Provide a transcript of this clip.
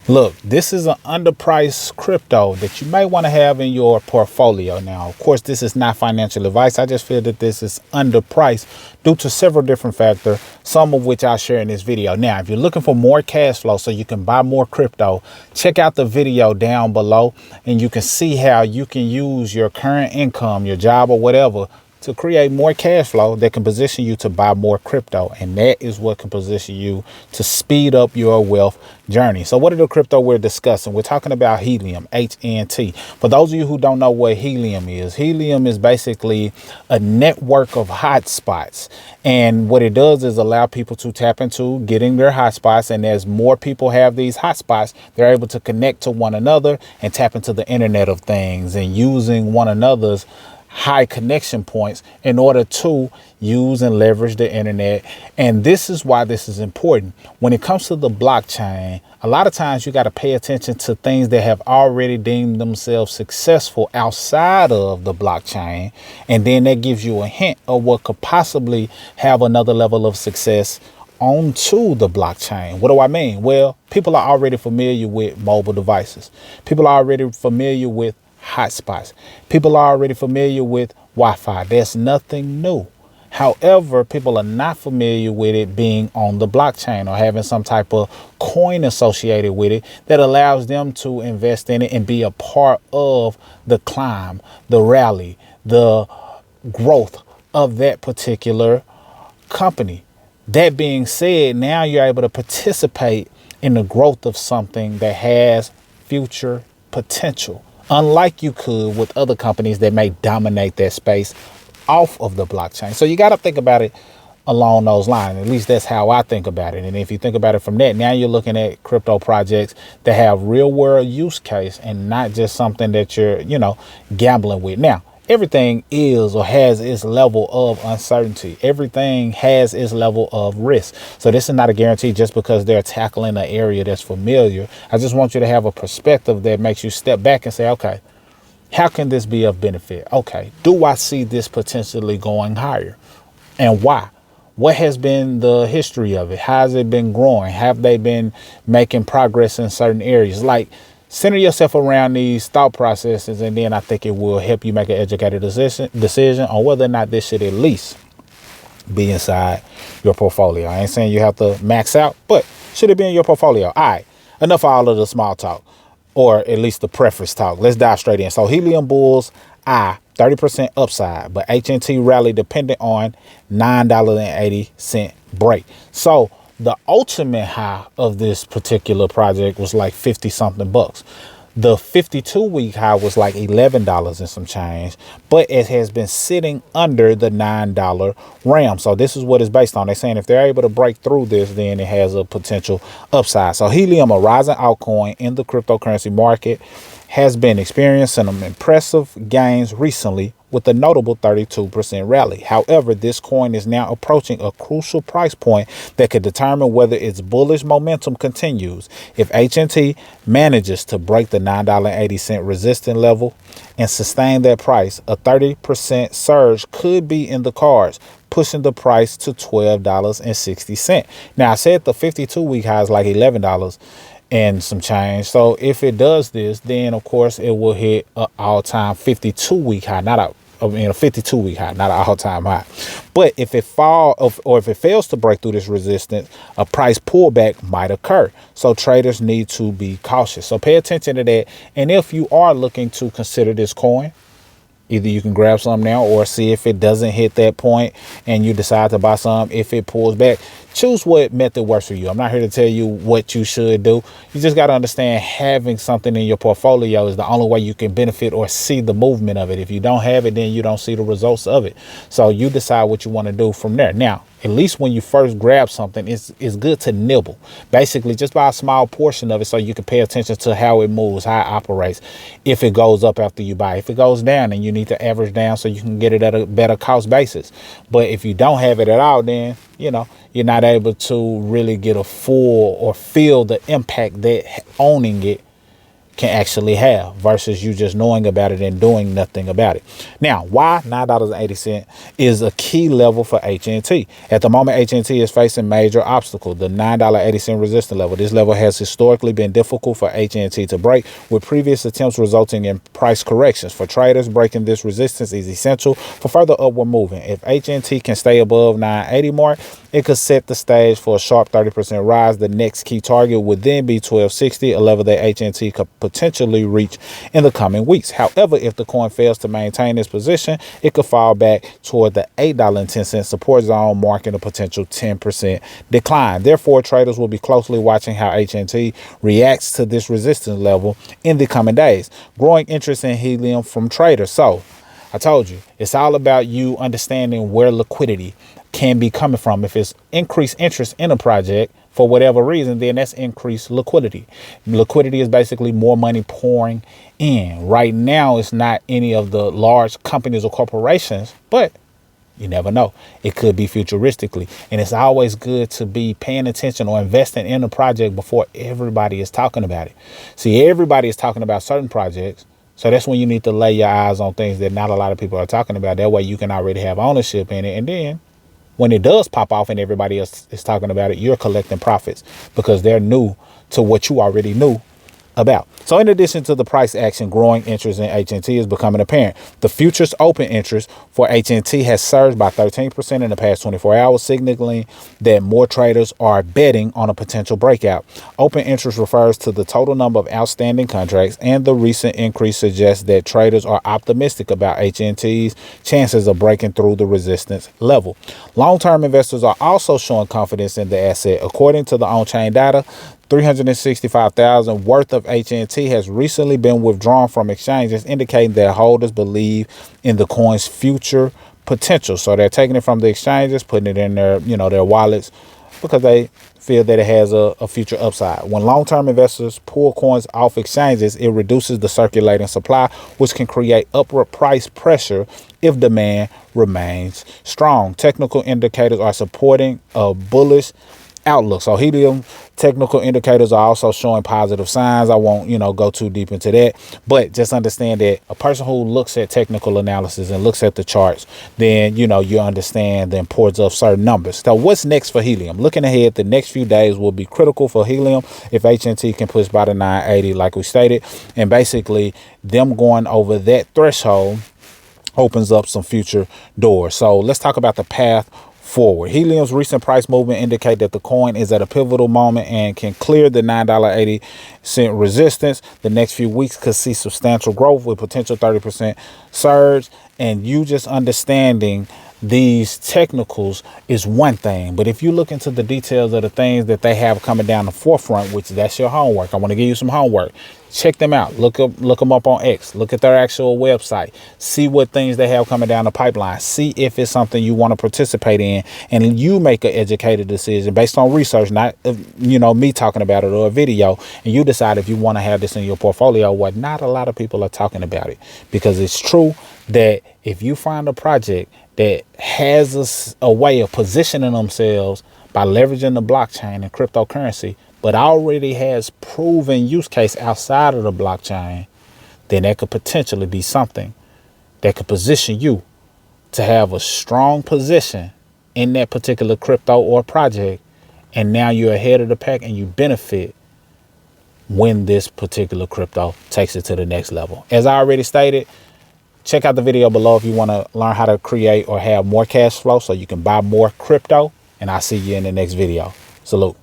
Look, this is an underpriced crypto that you may want to have in your portfolio. Now, of course, this is not financial advice. I just feel that this is underpriced due to several different factors, some of which I'll share in this video. Now, if you're looking for more cash flow so you can buy more crypto, check out the video down below and you can see how you can use your current income, your job or whatever, to create more cash flow that can position you to buy more crypto. And that is what can position you to speed up your wealth journey. So what are the crypto we're discussing? We're talking about Helium, HNT. For those of you who don't know what Helium is basically a network of hotspots. And what it does is allow people to tap into getting their hotspots. And as more people have these hotspots, they're able to connect to one another and tap into the Internet of Things and using one another's high connection points in order to use and leverage the internet. And this is why this is important. When it comes to the blockchain, a lot of times you got to pay attention to things that have already deemed themselves successful outside of the blockchain. And then that gives you a hint of what could possibly have another level of success onto the blockchain. What do I mean? Well, people are already familiar with mobile devices. People are already familiar with hotspots. People are already familiar with Wi-Fi. There's nothing new. However, people are not familiar with it being on the blockchain or having some type of coin associated with it that allows them to invest in it and be a part of the climb, the rally, the growth of that particular company. That being said, now you're able to participate in the growth of something that has future potential, unlike you could with other companies that may dominate that space off of the blockchain. So you got to think about it along those lines. At least that's how I think about it. And if you think about it from that, now you're looking at crypto projects that have real world use case and not just something that you're, gambling with. Now, everything is or has its level of uncertainty. Everything has its level of risk. So this is not a guarantee just because they're tackling an area that's familiar. I just want you to have a perspective that makes you step back and say, okay, how can this be of benefit? Okay, do I see this potentially going higher? And why? What has been the history of it? How has it been growing? Have they been making progress in certain areas? Like, center yourself around these thought processes, and then I think it will help you make an educated decision on whether or not this should at least be inside your portfolio. I ain't saying you have to max out, but should it be in your portfolio? All right, enough of all of the small talk, or at least the preface talk. Let's dive straight in. So Helium Bulls, 30% upside, but HNT rally dependent on $9.80 break. So the ultimate high of this particular project was like 50 something bucks. The 52-week high was like $11 and some change, but it has been sitting under the $9 RAM. So this is what it's based on. They're saying if they're able to break through this, then it has a potential upside. So Helium, a rising altcoin in the cryptocurrency market, has been experiencing some impressive gains recently with a notable 32% rally. However, this coin is now approaching a crucial price point that could determine whether its bullish momentum continues. If HNT manages to break the $9.80 resistance level and sustain that price, a 30% surge could be in the cards, pushing the price to $12.60. Now, I said the 52-week high is like $11 and some change. So if it does this, then of course it will hit an all-time 52-week high, not a 52-week high, not an all-time high. But if it if it fails to break through this resistance, a price pullback might occur. So traders need to be cautious. So pay attention to that. And if you are looking to consider this coin, either you can grab some now or see if it doesn't hit that point and you decide to buy some. If it pulls back, choose what method works for you. I'm not here to tell you what you should do. You just got to understand having something in your portfolio is the only way you can benefit or see the movement of it. If you don't have it, then you don't see the results of it. So you decide what you want to do from there. Now, at least when you first grab something, it's good to nibble. Basically, just buy a small portion of it so you can pay attention to how it moves, how it operates. If it goes up after you buy, if it goes down, then you need to average down so you can get it at a better cost basis. But if you don't have it at all, then, you're not able to really get a full or feel the impact that owning it can actually have versus you just knowing about it and doing nothing about it. Now, why $9.80 is a key level for HNT. At the moment, HNT is facing major obstacle, the $9.80 resistance level. This level has historically been difficult for HNT to break, with previous attempts resulting in price corrections. For traders, breaking this resistance is essential for further upward movement. If HNT can stay above 980 mark, it could set the stage for a sharp 30% rise. The next key target would then be 1260, a level that HNT could potentially reach in the coming weeks. However, if the coin fails to maintain its position, it could fall back toward the $8.10 support zone, marking a potential 10% decline. Therefore, traders will be closely watching how HNT reacts to this resistance level in the coming days. Growing interest in helium from traders. So I told you, it's all about you understanding where liquidity can be coming from. If it's increased interest in a project for whatever reason, then that's increased liquidity. Liquidity is basically more money pouring in. Right now, it's not any of the large companies or corporations, but you never know. It could be futuristically. And it's always good to be paying attention or investing in a project before everybody is talking about it. See, everybody is talking about certain projects. So that's when you need to lay your eyes on things that not a lot of people are talking about. That way you can already have ownership in it. And then when it does pop off and everybody else is talking about it, you're collecting profits because they're new to what you already knew about. So in addition to the price action, growing interest in HNT is becoming apparent. The futures open interest for HNT has surged by 13% in the past 24 hours, signaling that more traders are betting on a potential breakout. Open interest refers to the total number of outstanding contracts, and the recent increase suggests that traders are optimistic about HNT's chances of breaking through the resistance level. Long-term investors are also showing confidence in the asset. According to the on-chain data, 365,000 worth of HNT has recently been withdrawn from exchanges, indicating that holders believe in the coin's future potential. So they're taking it from the exchanges, putting it in their, their wallets because they feel that it has a future upside. When long-term investors pull coins off exchanges, it reduces the circulating supply, which can create upward price pressure if demand remains strong. Technical indicators are supporting a bullish outlook. So helium technical indicators are also showing positive signs. I won't, go too deep into that, but just understand that a person who looks at technical analysis and looks at the charts, then, you understand the importance of certain numbers. So what's next for helium? Looking ahead, the next few days will be critical for helium if HNT can push by the 980, like we stated, and basically them going over that threshold opens up some future doors. So let's talk about the path forward. Helium's recent price movement indicate that the coin is at a pivotal moment and can clear the $9.80 resistance. The next few weeks could see substantial growth with potential 30% surge. And you just understanding these technicals is one thing, but if you look into the details of the things that they have coming down the forefront, which that's your homework, I want to give you some homework. Check them out. Look them up on X. Look at their actual website. See what things they have coming down the pipeline. See if it's something you want to participate in, and you make an educated decision based on research, not me talking about it or a video, and you decide if you want to have this in your portfolio. What not a lot of people are talking about it, because it's true that if you find a project that has a way of positioning themselves by leveraging the blockchain and cryptocurrency, but already has proven use case outside of the blockchain, then that could potentially be something that could position you to have a strong position in that particular crypto or project. And now you're ahead of the pack and you benefit when this particular crypto takes it to the next level. As I already stated, check out the video below if you want to learn how to create or have more cash flow so you can buy more crypto. And I'll see you in the next video. Salute.